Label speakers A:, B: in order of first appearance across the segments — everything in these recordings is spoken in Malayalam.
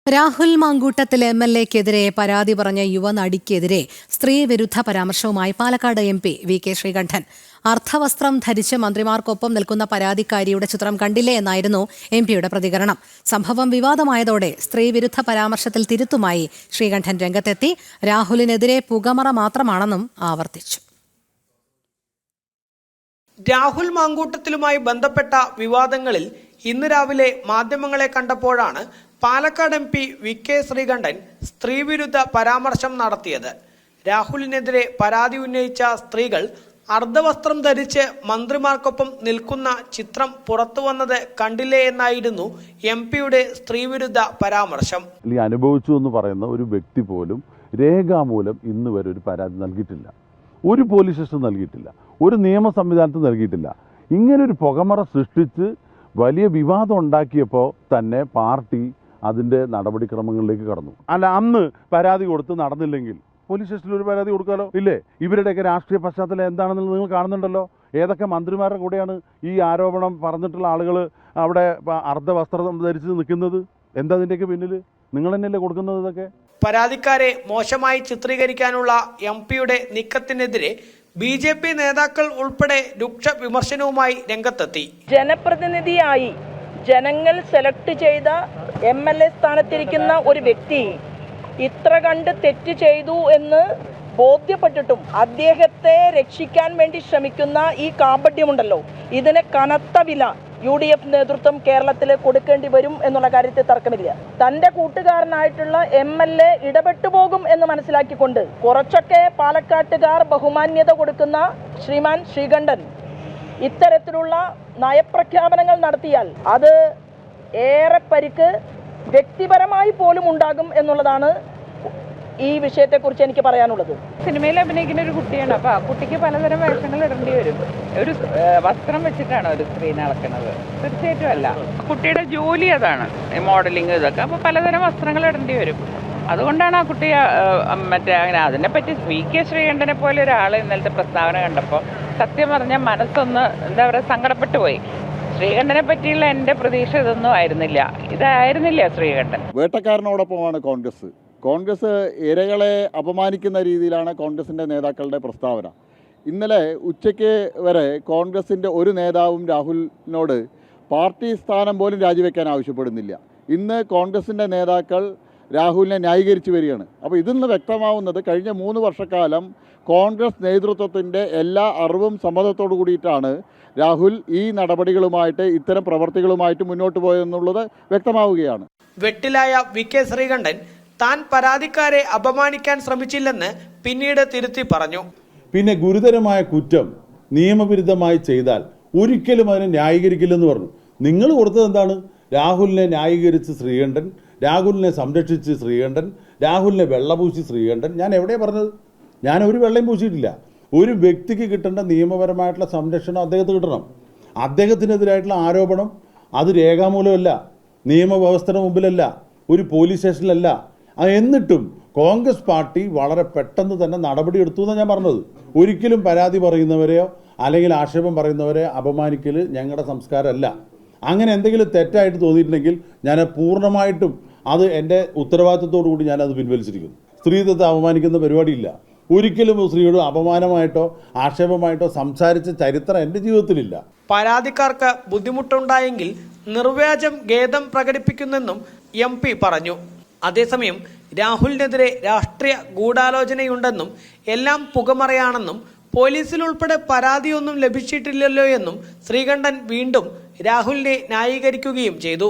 A: രാഹുൽ മാങ്കൂട്ടത്തിൽ എംഎൽഎക്കെതിരെ പരാതി പറഞ്ഞ യുവനടിക്കെതിരെ സ്ത്രീവിരുദ്ധ പരാമർശവുമായി Palakkad MP V K Sreekandan. അർദ്ധവസ്ത്രം ധരിച്ച് മന്ത്രിമാർക്കൊപ്പം നിൽക്കുന്ന പരാതിക്കാരിയുടെ ചിത്രം കണ്ടില്ലേ എന്നായിരുന്നു എംപിയുടെ പ്രതികരണം. സംഭവം വിവാദമായതോടെ സ്ത്രീവിരുദ്ധ പരാമർശത്തിൽ തിരുത്തുമായി ശ്രീകണ്ഠൻ രംഗത്തെത്തി. രാഹുലിനെതിരെ പുകമറ മാത്രമാണെന്നും ആവർത്തിച്ചു.
B: രാഹുൽ മാങ്കൂട്ടത്തിലുമായി ബന്ധപ്പെട്ട വിവാദങ്ങളിൽ ഇന്ന് രാവിലെ മാധ്യമങ്ങളെ കണ്ടപ്പോഴാണ് Palakkad M P V K Sreekandan സ്ത്രീവിരുദ്ധ പരാമർശം നടത്തിയത്. രാഹുലിനെതിരെ പരാതി ഉന്നയിച്ച സ്ത്രീകൾ അർദ്ധവസ്ത്രം ധരിച്ച് മന്ത്രിമാർക്കൊപ്പം നിൽക്കുന്ന ചിത്രം പുറത്തുവന്നത് കണ്ടില്ലേ എന്നായിരുന്നു എം പിയുടെ സ്ത്രീവിരുദ്ധ പരാമർശം.
C: അനുഭവിച്ചു എന്ന് പറയുന്ന ഒരു വ്യക്തി പോലും രേഖാമൂലം ഇന്ന് വരെ ഒരു പരാതി നൽകിയിട്ടില്ല, ഒരു പോലീസ് സ്റ്റേഷൻ നൽകിയിട്ടില്ല, ഒരു നിയമ സംവിധാനത്തിൽ നൽകിയിട്ടില്ല. ഇങ്ങനൊരു പുകമറ സൃഷ്ടിച്ച് വലിയ വിവാദം ഉണ്ടാക്കിയപ്പോൾ തന്നെ പാർട്ടി അതിൻ്റെ നടപടിക്രമങ്ങളിലേക്ക് കടന്നു. അല്ല, അന്ന് പരാതി കൊടുത്ത് നടന്നില്ലെങ്കിൽ പോലീസ് സ്റ്റേഷനിൽ ഒരു പരാതി കൊടുക്കാമല്ലോ, ഇല്ലേ? ഇവരുടെയൊക്കെ രാഷ്ട്രീയ പശ്ചാത്തലം എന്താണെന്ന് നിങ്ങൾ കാണുന്നുണ്ടല്ലോ. ഏതൊക്കെ മന്ത്രിമാരുടെ കൂടെയാണ് ഈ ആരോപണം പറഞ്ഞിട്ടുള്ള ആളുകൾ അവിടെ അർദ്ധവസ്ത്രം ധരിച്ച് നിൽക്കുന്നത്? എന്താ അതിൻ്റെയൊക്കെ പിന്നിൽ? നിങ്ങൾ തന്നെയല്ലേ കൊടുക്കുന്നത് ഇതൊക്കെ?
B: പരാതിക്കാരെ മോശമായി ചിത്രീകരിക്കാനുള്ള എം പിയുടെ നീക്കത്തിനെതിരെ BJP നേതാക്കൾ ഉൾപ്പെടെ രൂക്ഷ വിമർശനവുമായി രംഗത്തെത്തി.
D: ജനപ്രതിനിധിയായി ജനങ്ങൾ സെലക്ട് ചെയ്ത MLA സ്ഥാനത്തിരിക്കുന്ന ഒരു വ്യക്തി ഇത്ര കണ്ട് തെറ്റ് ചെയ്തു എന്ന് ബോധ്യപ്പെട്ടിട്ടും അദ്ദേഹത്തെ രക്ഷിക്കാൻ വേണ്ടി ശ്രമിക്കുന്ന ഈ കാപട്യമുണ്ടല്ലോ, ഇതിന് കനത്ത വില UDF നേതൃത്വം കേരളത്തിൽ കൊടുക്കേണ്ടി വരും എന്നുള്ള കാര്യത്തിൽ തർക്കമില്ല. തൻ്റെ കൂട്ടുകാരനായിട്ടുള്ള MLA ഇടപെട്ടു പോകും എന്ന് മനസ്സിലാക്കിക്കൊണ്ട് കുറച്ചൊക്കെ പാലക്കാട്ടുകാർ ബഹുമാന്യത കൊടുക്കുന്ന ശ്രീമാൻ ശ്രീകണ്ഠൻ ഇത്തരത്തിലുള്ള നയപ്രഖ്യാപനങ്ങൾ നടത്തിയാൽ അത് ഏറെ പരിക്ക് വ്യക്തിപരമായി പോലും ഉണ്ടാകും എന്നുള്ളതാണ് ഈ വിഷയത്തെക്കുറിച്ച് എനിക്ക് പറയാനുള്ളത്.
E: സിനിമയിൽ അഭിനയിക്കുന്ന ഒരു കുട്ടിയാണ്. അപ്പോൾ ആ കുട്ടിക്ക് പലതരം വേഷങ്ങൾ ഇടേണ്ടി വരും. ഒരു വസ്ത്രം വെച്ചിട്ടാണ് ഒരു സ്ക്രീൻ അളക്കുന്നത്? തീർച്ചയായിട്ടും അല്ല. കുട്ടിയുടെ ജോലി അതാണ്, മോഡലിംഗ് ഇതൊക്കെ. അപ്പോൾ പലതരം വസ്ത്രങ്ങൾ ഇടേണ്ടി വരും. അതുകൊണ്ടാണ് ആ കുട്ടി അങ്ങനെ അതിനെപ്പറ്റി വി കെ ശ്രീകണ്ഠനെ പോലെ ഒരാൾ ഇന്നലത്തെ പ്രസ്താവന കണ്ടപ്പോൾ സത്യം പറഞ്ഞാൽ മനസ്സൊന്ന് എന്താ പറയുക സങ്കടപ്പെട്ടു പോയി. ശ്രീകണ്ഠനെ പറ്റിയുള്ള എൻ്റെ പ്രതീക്ഷ ഇതൊന്നും ആയിരുന്നില്ല, ഇതായിരുന്നില്ല ശ്രീകണ്ഠൻ.
F: വേട്ടക്കാരനോടൊപ്പമാണ് കോൺഗ്രസ് ഇരകളെ അപമാനിക്കുന്ന രീതിയിലാണ് കോൺഗ്രസിൻ്റെ നേതാക്കളുടെ പ്രസ്താവന. ഇന്നലെ ഉച്ചയ്ക്ക് വരെ കോൺഗ്രസിൻ്റെ ഒരു നേതാവും രാഹുലിനോട് പാർട്ടി സ്ഥാനം പോലും രാജിവെക്കാൻ ആവശ്യപ്പെടുന്നില്ല. ഇന്ന് കോൺഗ്രസിൻ്റെ നേതാക്കൾ രാഹുലിനെ ന്യായീകരിച്ചു വരികയാണ്. അപ്പോൾ ഇതിൽ നിന്ന് വ്യക്തമാവുന്നത് കഴിഞ്ഞ 3 വർഷക്കാലം കോൺഗ്രസ് നേതൃത്വത്തിൻ്റെ എല്ലാ അറിവും സമ്മതത്തോടു കൂടിയിട്ടാണ് രാഹുൽ ഈ നടപടികളുമായിട്ട് ഇത്തരം പ്രവർത്തികളുമായിട്ട് മുന്നോട്ട് പോയെന്നുള്ളത് വ്യക്തമാവുകയാണ്.
B: വെട്ടിലായ വി കെ ശ്രീകണ്ഠൻ താൻ പരാതിക്കാരെ അപമാനിക്കാൻ ശ്രമിച്ചില്ലെന്ന് പിന്നീട് തിരുത്തി പറഞ്ഞു.
C: പിന്നെ ഗുരുതരമായ കുറ്റം നിയമവിരുദ്ധമായി ചെയ്താൽ ഒരിക്കലും അതിനെ ന്യായീകരിക്കില്ലെന്ന് പറഞ്ഞു. നിങ്ങൾ കൊടുത്തത് എന്താണ്? രാഹുലിനെ ന്യായീകരിച്ച് ശ്രീകണ്ഠൻ, രാഹുലിനെ സംരക്ഷിച്ച് ശ്രീകണ്ഠൻ, രാഹുലിനെ വെള്ളപൂശി ശ്രീകണ്ഠൻ. ഞാൻ എവിടെയാണ് പറഞ്ഞത്? ഞാൻ ഒരു വെള്ളയും പൂശിയിട്ടില്ല. ഒരു വ്യക്തിക്ക് കിട്ടേണ്ട നിയമപരമായിട്ടുള്ള സംരക്ഷണം അദ്ദേഹത്തിന് കിട്ടണം. അദ്ദേഹത്തിനെതിരായിട്ടുള്ള ആരോപണം അത് രേഖാമൂലമല്ല, നിയമവ്യവസ്ഥയുടെ മുമ്പിലല്ല, ഒരു പോലീസ് സ്റ്റേഷനിലല്ല. എന്നിട്ടും കോൺഗ്രസ് പാർട്ടി വളരെ പെട്ടെന്ന് തന്നെ നടപടിയെടുത്തു എന്നാണ് ഞാൻ പറഞ്ഞത്. ഒരിക്കലും പരാതി പറയുന്നവരെയോ അല്ലെങ്കിൽ ആക്ഷേപം പറയുന്നവരെ അപമാനിക്കൽ ഞങ്ങളുടെ സംസ്കാരമല്ല. അങ്ങനെ എന്തെങ്കിലും തെറ്റായിട്ട് തോന്നിയിട്ടുണ്ടെങ്കിൽ ഞാൻ പൂർണ്ണമായിട്ടും അത് എൻ്റെ ഉത്തരവാദിത്വത്തോടു കൂടി ഞാനത് പിൻവലിച്ചിരിക്കുന്നു. സ്ത്രീത്വത്തെ അപമാനിക്കുന്ന പരിപാടിയില്ല. ഒരിക്കലും സ്ത്രീയോട് അപമാനമായിട്ടോ ആക്ഷേപമായിട്ടോ സംസാരിച്ച ചരിത്രം എൻ്റെ ജീവിതത്തിലില്ല.
B: പരാതിക്കാർക്ക് ബുദ്ധിമുട്ടുണ്ടായെങ്കിൽ നിർവ്യാജം ഖേദം പ്രകടിപ്പിക്കുന്നെന്നും MP പറഞ്ഞു. അതേസമയം രാഹുലിനെതിരെ രാഷ്ട്രീയ ഗൂഢാലോചനയുണ്ടെന്നും എല്ലാം പുകമറയാണെന്നും പോലീസിൽ ഉൾപ്പെടെ പരാതിയൊന്നും ലഭിച്ചിട്ടില്ലല്ലോ എന്നും ശ്രീകണ്ഠൻ വീണ്ടും രാഹുലിനെ ന്യായീകരിക്കുകയും ചെയ്തു.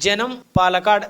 B: ജനം, പാലക്കാട്.